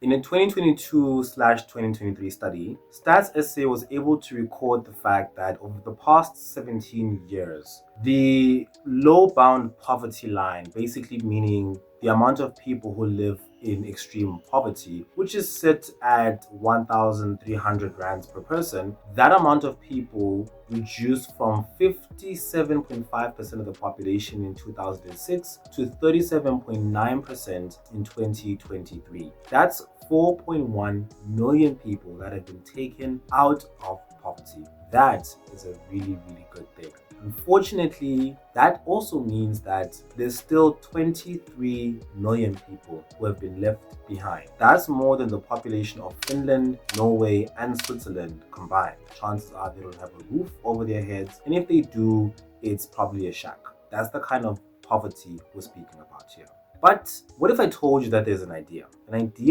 In a 2022/2023 study, Stats SA was able to record the fact that over the past 17 years, the low bound poverty line, basically meaning the amount of people who live in extreme poverty, which is set at 1,300 rands per person, that amount of people reduced from 57.5% of the population in 2006 to 37.9% in 2023. That's 4.1 million people that have been taken out of poverty. That is a really, really good thing. Unfortunately, that also means that there's still 23 million people who have been left behind. That's more than the population of Finland, Norway, and Switzerland combined. Chances are they don't have a roof over their heads, and if they do, it's probably a shack. That's the kind of poverty we're speaking about here. But what if I told you that there's an idea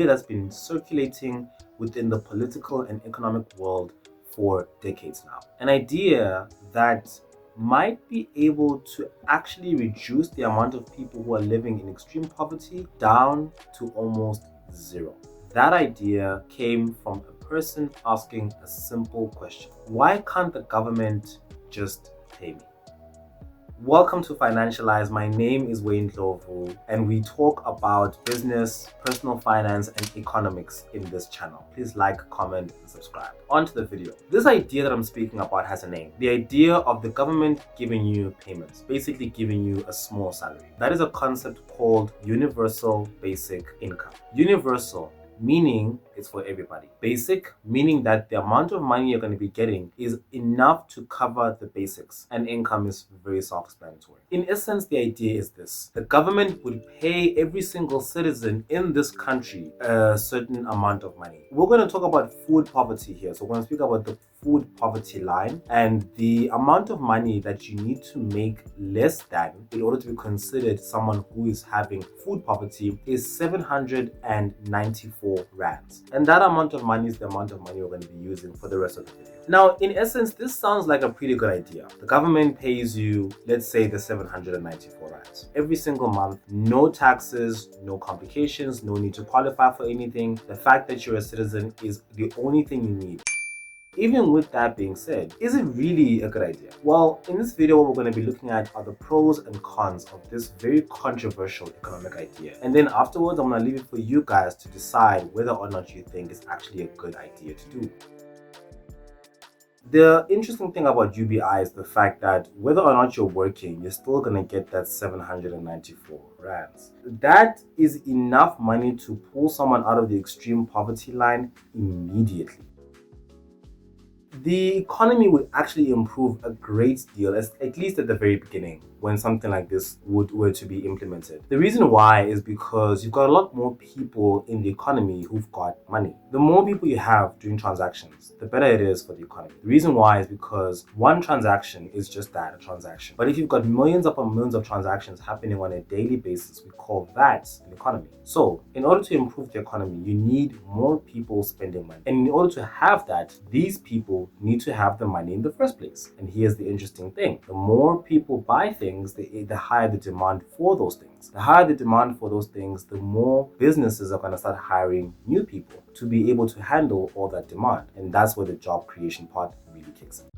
that's been circulating within the political and economic world for decades now? An idea that might be able to actually reduce the amount of people who are living in extreme poverty down to almost zero. That idea came from a person asking a simple question: why can't the government just pay me? Welcome to Financialize. My name is Wayne Ndlovu, and we talk about business, personal finance, and economics in this channel. Please like, comment, and subscribe. On to the video. This idea that I'm speaking about has a name. The idea of the government giving you payments, basically giving you a small salary. That is a concept called universal basic income. Universal meaning it's for everybody. Basic, meaning that the amount of money you're going to be getting is enough to cover the basics, and income is very self-explanatory. In essence, the idea is this: the government would pay every single citizen in this country a certain amount of money. We're going to talk about food poverty here, so we're going to speak about the food poverty line, and the amount of money that you need to make less than in order to be considered someone who is having food poverty is 794 rands. And that amount of money is the amount of money we're going to be using for the rest of the video. Now, in essence, this sounds like a pretty good idea. The government pays you, let's say, the 794 rands every single month. No taxes, no complications, no need to qualify for anything. The fact that you're a citizen is the only thing you need. Even with that being said, is it really a good idea? Well, in this video, what we're going to be looking at are the pros and cons of this very controversial economic idea. And then afterwards, I'm going to leave it for you guys to decide whether or not you think it's actually a good idea to do. The interesting thing about UBI is the fact that whether or not you're working, you're still going to get that 794 rands. That is enough money to pull someone out of the extreme poverty line immediately. The economy would actually improve a great deal, at least at the very beginning, when something like this were to be implemented. The reason why is because you've got a lot more people in the economy who've got money. The more people you have doing transactions, the better it is for the economy. The reason why is because one transaction is just that, a transaction. But if you've got millions upon millions of transactions happening on a daily basis, we call that an economy. So in order to improve the economy, you need more people spending money. And in order to have that, these people need to have the money in the first place. And here's the interesting thing: the more people buy things, the higher the demand for those things. The higher the demand for those things, the more businesses are going to start hiring new people to be able to handle all that demand. And that's where the job creation part really kicks in.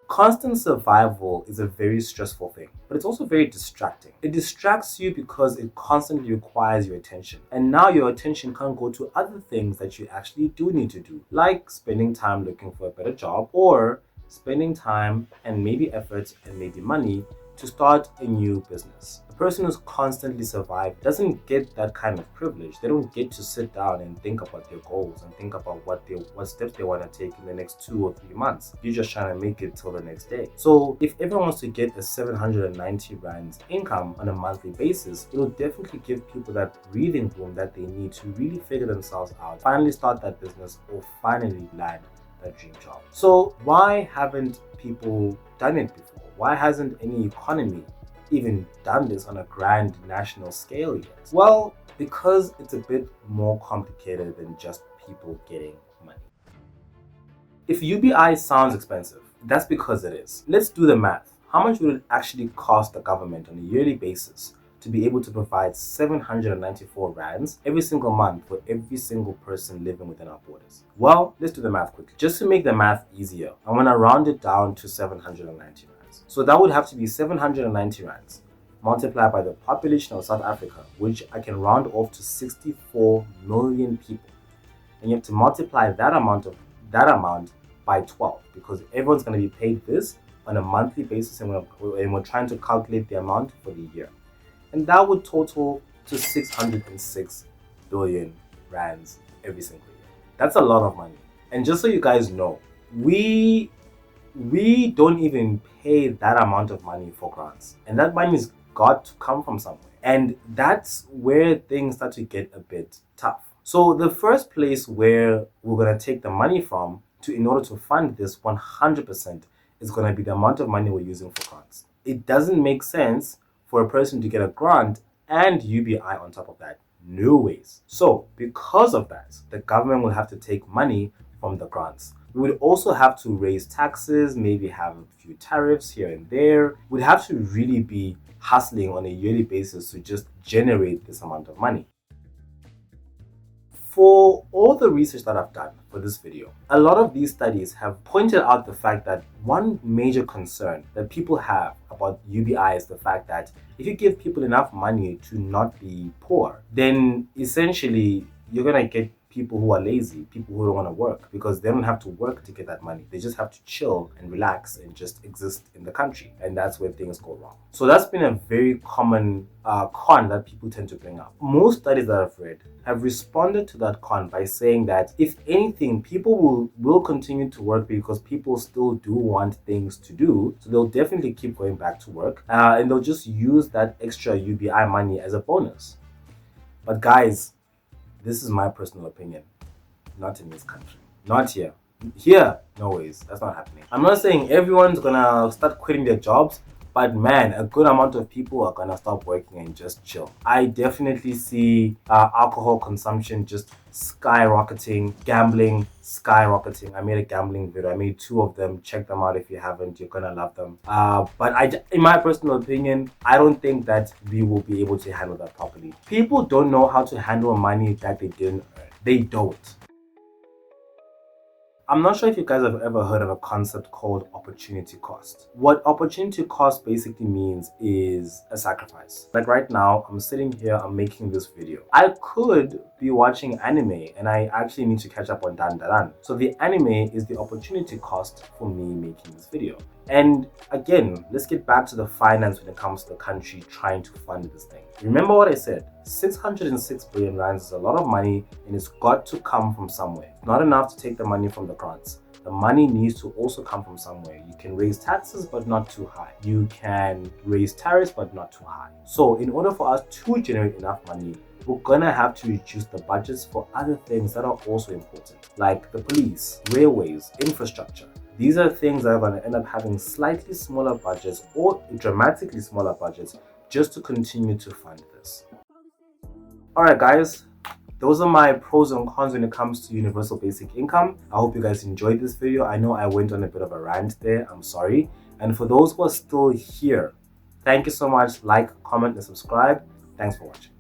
Constant survival is a very stressful thing, but it's also very distracting. It distracts you because it constantly requires your attention. And now your attention can't go to other things that you actually do need to do, like spending time looking for a better job, or spending time and maybe effort and maybe money to start a new business. The person who's constantly survived doesn't get that kind of privilege. They don't get to sit down and think about their goals and think about what steps they want to take in the next 2 or 3 months. You're just trying to make it till the next day. So if everyone wants to get a 790 rands income on a monthly basis, it'll definitely give people that breathing room that they need to really figure themselves out, finally start that business, or finally land that dream job. So why haven't people done it before? Why hasn't any economy even done this on a grand national scale yet? Well, because it's a bit more complicated than just people getting money. If UBI sounds expensive, that's because it is. Let's do the math. How much would it actually cost the government on a yearly basis to be able to provide 794 rands every single month for every single person living within our borders? Well, let's do the math quickly. Just to make the math easier, I'm going to round it down to 790 rands. So that would have to be 790 rands multiplied by the population of South Africa, which I can round off to 64 million people. And you have to multiply that amount by 12, because everyone's going to be paid this on a monthly basis, and we're trying to calculate the amount for the year. And that would total to 606 billion rands every single year. That's a lot of money. And just so you guys know, we don't even pay that amount of money for grants. And that money's got to come from somewhere. And that's where things start to get a bit tough. So the first place where we're going to take the money from in order to fund this 100% is going to be the amount of money we're using for grants. It doesn't make sense for a person to get a grant and UBI on top of that. No ways. So because of that, the government will have to take money from the grants. We would also have to raise taxes, maybe have a few tariffs here and there. We'd have to really be hustling on a yearly basis to just generate this amount of money. For all the research that I've done for this video, a lot of these studies have pointed out the fact that one major concern that people have about UBI is the fact that if you give people enough money to not be poor, then essentially you're going to get people who are lazy, people who don't want to work, because they don't have to work to get that money. They just have to chill and relax and just exist in the country. And that's where things go wrong. So that's been a very common con that people tend to bring up. Most studies that I've read have responded to that con by saying that if anything, people will continue to work because people still do want things to do. So they'll definitely keep going back to work, and they'll just use that extra UBI money as a bonus. But guys, this is my personal opinion. Not in this country. Not here. Here, no ways. That's not happening. I'm not saying everyone's gonna start quitting their jobs, but man, a good amount of people are gonna stop working and just chill. I definitely see alcohol consumption just skyrocketing, gambling skyrocketing. I made a gambling video. I made 2 of them. Check them out if you haven't. You're gonna love them. But in my personal opinion, I don't think that we will be able to handle that properly. People don't know how to handle money that they didn't earn. They don't. I'm not sure if you guys have ever heard of a concept called opportunity cost. What opportunity cost basically means is a sacrifice. Like right now, I'm sitting here, I'm making this video. I could be watching anime and I actually need to catch up on Dan Daran. So the anime is the opportunity cost for me making this video. And again, let's get back to the finance when it comes to the country trying to fund this thing. Remember what I said, 606 billion rands is a lot of money and it's got to come from somewhere. It's not enough to take the money from the grants. The money needs to also come from somewhere. You can raise taxes, but not too high. You can raise tariffs, but not too high. So in order for us to generate enough money, we're gonna have to reduce the budgets for other things that are also important, like the police, railways, infrastructure. These are things that are going to end up having slightly smaller budgets or dramatically smaller budgets just to continue to fund this. Alright guys, those are my pros and cons when it comes to universal basic income. I hope you guys enjoyed this video. I know I went on a bit of a rant there, I'm sorry. And for those who are still here, thank you so much. Like, comment and subscribe. Thanks for watching.